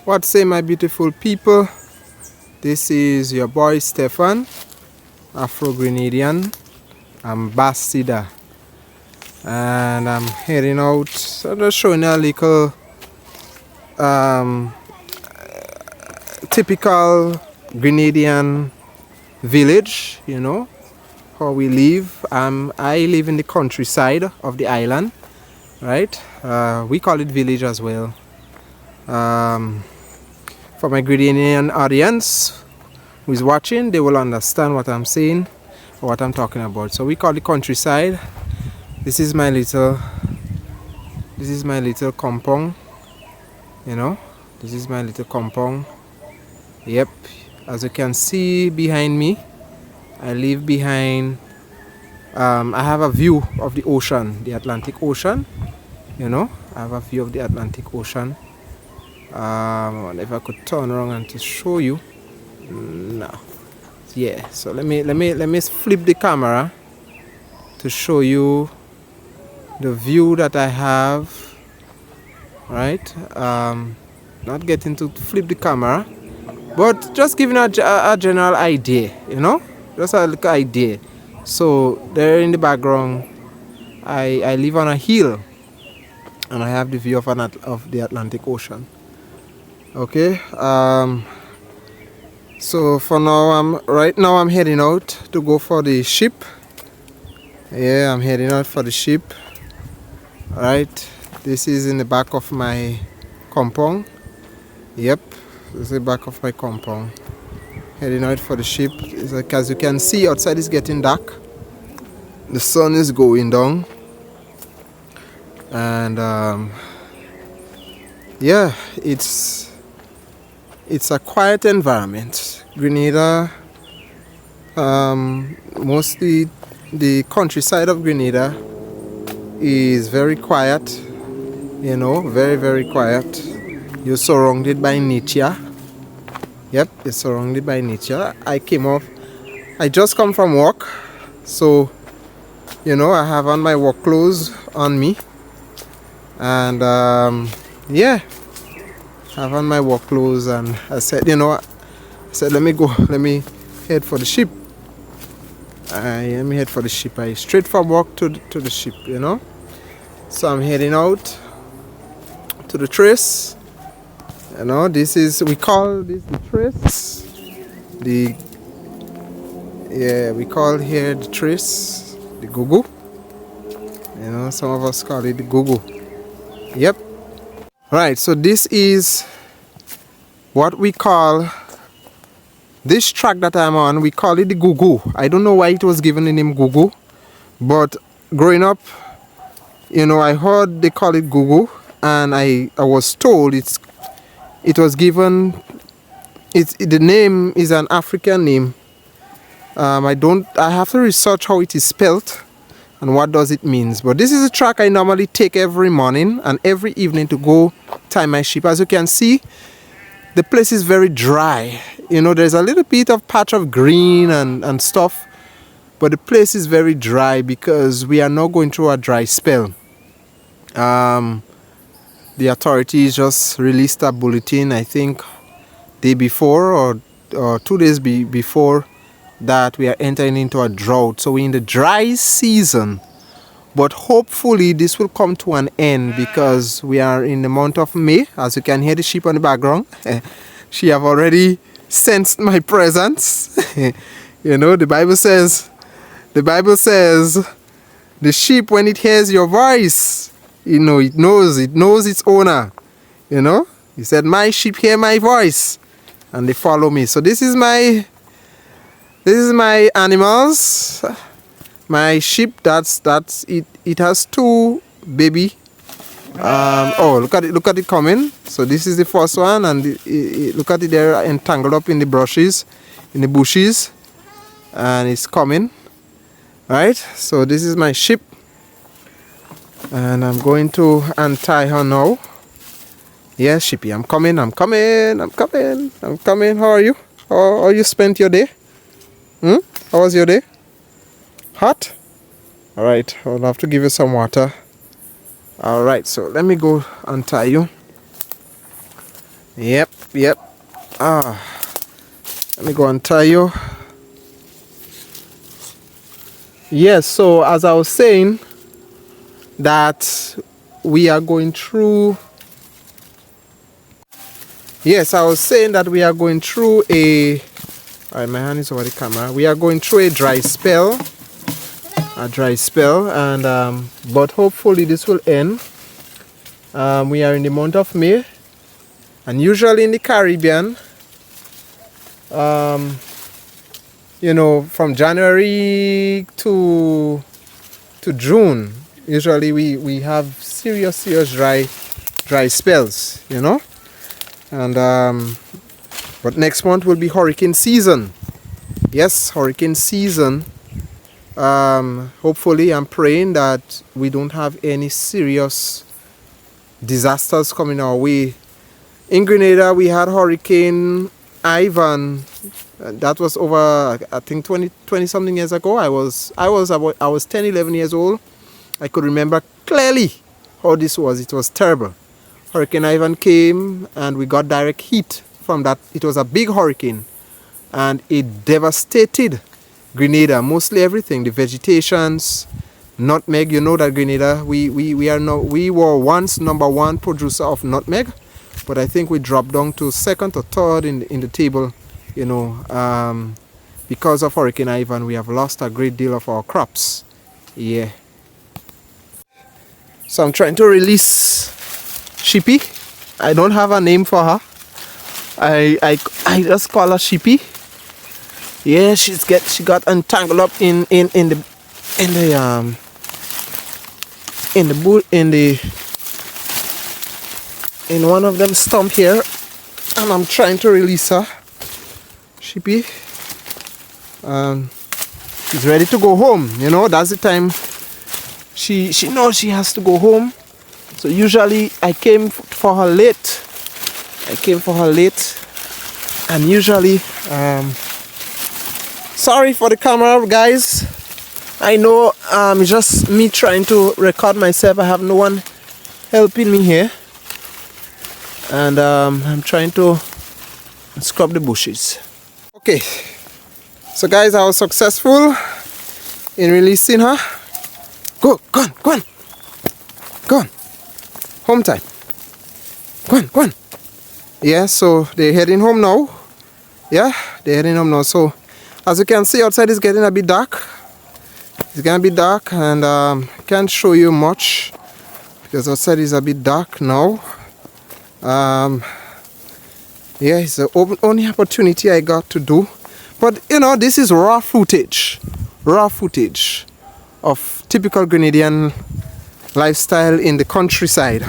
What say, my beautiful people? This is your boy Stefan, Afro-Grenadian ambassador, and I'm heading out. So just showing a little typical Grenadian village, you know, how we live. I live in the countryside of the island, right? We call it village as well. For my Grenadian audience who is watching, they will understand what I'm saying or what I'm talking about. So we call it countryside. This is my little compound, you know. This is my little compound. Yep, as you can see behind me, I live behind I have a view of the ocean, the Atlantic Ocean, you know. I have a view of the Atlantic Ocean. I wonder if I could turn around and to show you. No. Yeah, so let me flip the camera to show you the view that I have, right? Not getting to flip the camera, but just giving a general idea, you know, just a little idea. So there in the background, I live on a hill, and I have the view of the Atlantic Ocean. Okay. So for now, right now I'm heading out to go for the ship. Yeah, I'm heading out for the ship. Right. This is in the back of my compound. Yep, this is the back of my compound. Heading out for the ship. It's like, as you can see, outside is getting dark. The sun is going down. And yeah, it's a quiet environment. Grenada, mostly the countryside of Grenada is very quiet, you know, very, very quiet. You're surrounded by nature. Yep, you're surrounded by nature. I just come from work, so, you know, I have on my work clothes on me. And yeah, I have on my work clothes, and I said, you know, let me head for the ship. Let me head for the ship. I straight from work to the ship, you know. So I'm heading out to the trace. You know, we call this the trace. We call here the trace, the gugu. You know, some of us call it the gugu. Yep. Right, so this is what we call this track that I'm on. We call it the gugu. I don't know why it was given the name gugu, but growing up, you know, I heard they call it gugu, and I was told it was given. The name is an African name. I have to research how it is spelt and what does it means. But this is a track I normally take every morning and every evening to go tie my sheep. As you can see, the place is very dry. You know, there's a little bit of patch of green and stuff, but the place is very dry because we are now going through a dry spell. The authorities just released a bulletin, I think, day before or 2 days before that we are entering into a drought. So we're in the dry season, but hopefully this will come to an end because we are in the month of May. As you can hear the sheep on the background, she have already sensed my presence. You know, the Bible says the sheep, when it hears your voice, you know, it knows its owner. You know, he said, my sheep hear my voice and they follow me. So this is my animals, my sheep. That's it. It has 2 baby. Oh, look at it coming. So this is the first one, and look at it there, entangled up in the bushes, and it's coming. Right. So this is my sheep, and I'm going to untie her now. Yes, sheepy, I'm coming. How are you? How you spent your day? How was your day? Hot? Alright, I'll have to give you some water. Alright, so let me go untie you. Yep, yep. Ah, let me go and tell you. Yes, so as I was saying, that we are going through. Yes, I was saying that we are going through a. Alright, my hand is over the camera. We are going through a dry spell. And but hopefully this will end. We are in the month of May, and usually in the Caribbean, you know, from January to June, usually we have serious dry spells, you know. And but next month will be hurricane season. Yes, hurricane season. Hopefully, I'm praying that we don't have any serious disasters coming our way. In Grenada, we had Hurricane Ivan. That was over, I think, 20 something years ago. I was 10, 11 years old. I could remember clearly how this was. It was terrible. Hurricane Ivan came and we got direct heat from that. It was a big hurricane and it devastated Grenada, mostly everything, the vegetations, nutmeg. You know that Grenada, we were once #1 producer of nutmeg, but I think we dropped down to second or third in the table, you know. Because of Hurricane Ivan, we have lost a great deal of our crops. Yeah. So I'm trying to release Sheepy. I don't have a name for her. I just call her Sheepy. Yeah, she got entangled up in one of them stump here, and I'm trying to release her. Sheepy. She's ready to go home. You know, that's the time she knows she has to go home. So usually I came for her late. And usually sorry for the camera, guys. I know it's just me trying to record myself. I have no one helping me here. And I'm trying to scrub the bushes. Okay. So guys, I was successful in releasing her. Go on. Home time. Go on. Yeah, so they're heading home now. Yeah, they're heading home now. So as you can see, outside is getting a bit dark. It's gonna be dark, and can't show you much because outside is a bit dark now. Yeah, it's the only opportunity I got to do. But you know, this is raw footage of typical Grenadian lifestyle in the countryside,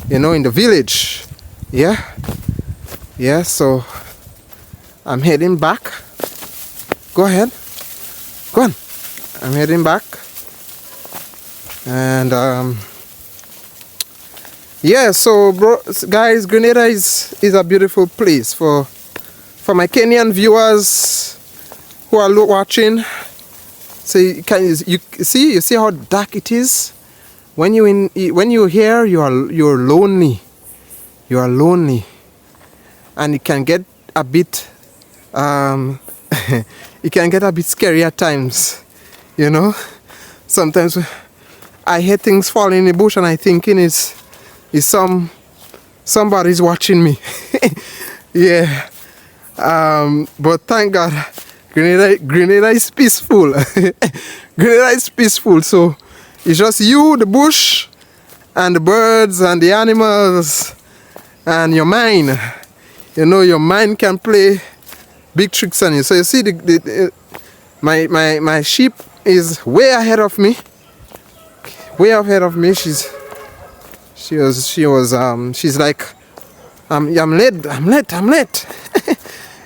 you know, in the village. Yeah, so I'm heading back. Go ahead, go on. I'm heading back, and yeah, so guys, Grenada is a beautiful place for my Kenyan viewers who are watching. So you see how dark it is. When you're here, you're lonely. You are lonely, and it can get a bit it can get a bit scary at times. You know, sometimes I hear things falling in the bush, and I thinking is somebody's watching me. Yeah. But thank God, Grenada is peaceful. Grenada is peaceful. So it's just you, the bush, and the birds and the animals, and your mind. You know, your mind can play big tricks on you. So you see, my sheep is way ahead of me. She's like, I'm late.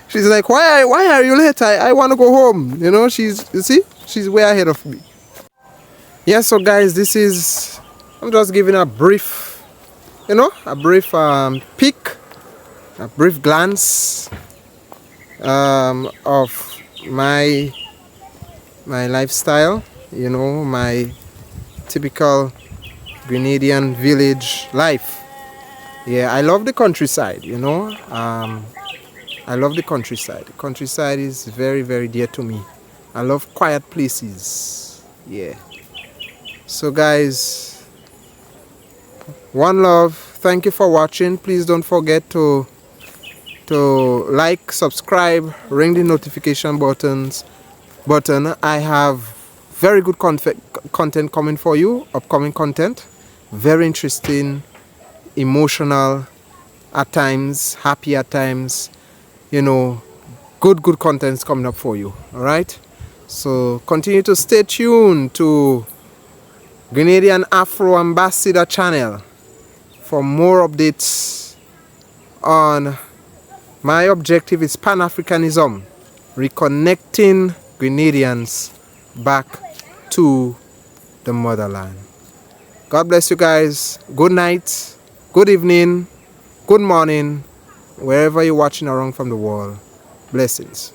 She's like, why are you late? I want to go home. You know, you see, she's way ahead of me. Yeah, so guys, I'm just giving a brief, you know, peek, a brief glance of my lifestyle, you know, my typical Grenadian village life. Yeah, I love the countryside, you know. I love the countryside. The countryside is very, very dear to me. I love quiet places. Yeah. So guys, one love. Thank you for watching. Please don't forget to like, subscribe, ring the notification button. I have very good content coming for you. Upcoming content. Very interesting, emotional, at times, happy at times. You know, good contents coming up for you. All right. So continue to stay tuned to Grenadian Afro Ambassador channel for more updates on my objective is Pan-Africanism, reconnecting Grenadians back to the motherland. God bless you guys. Good night, good evening, good morning, wherever you're watching around from the world. Blessings.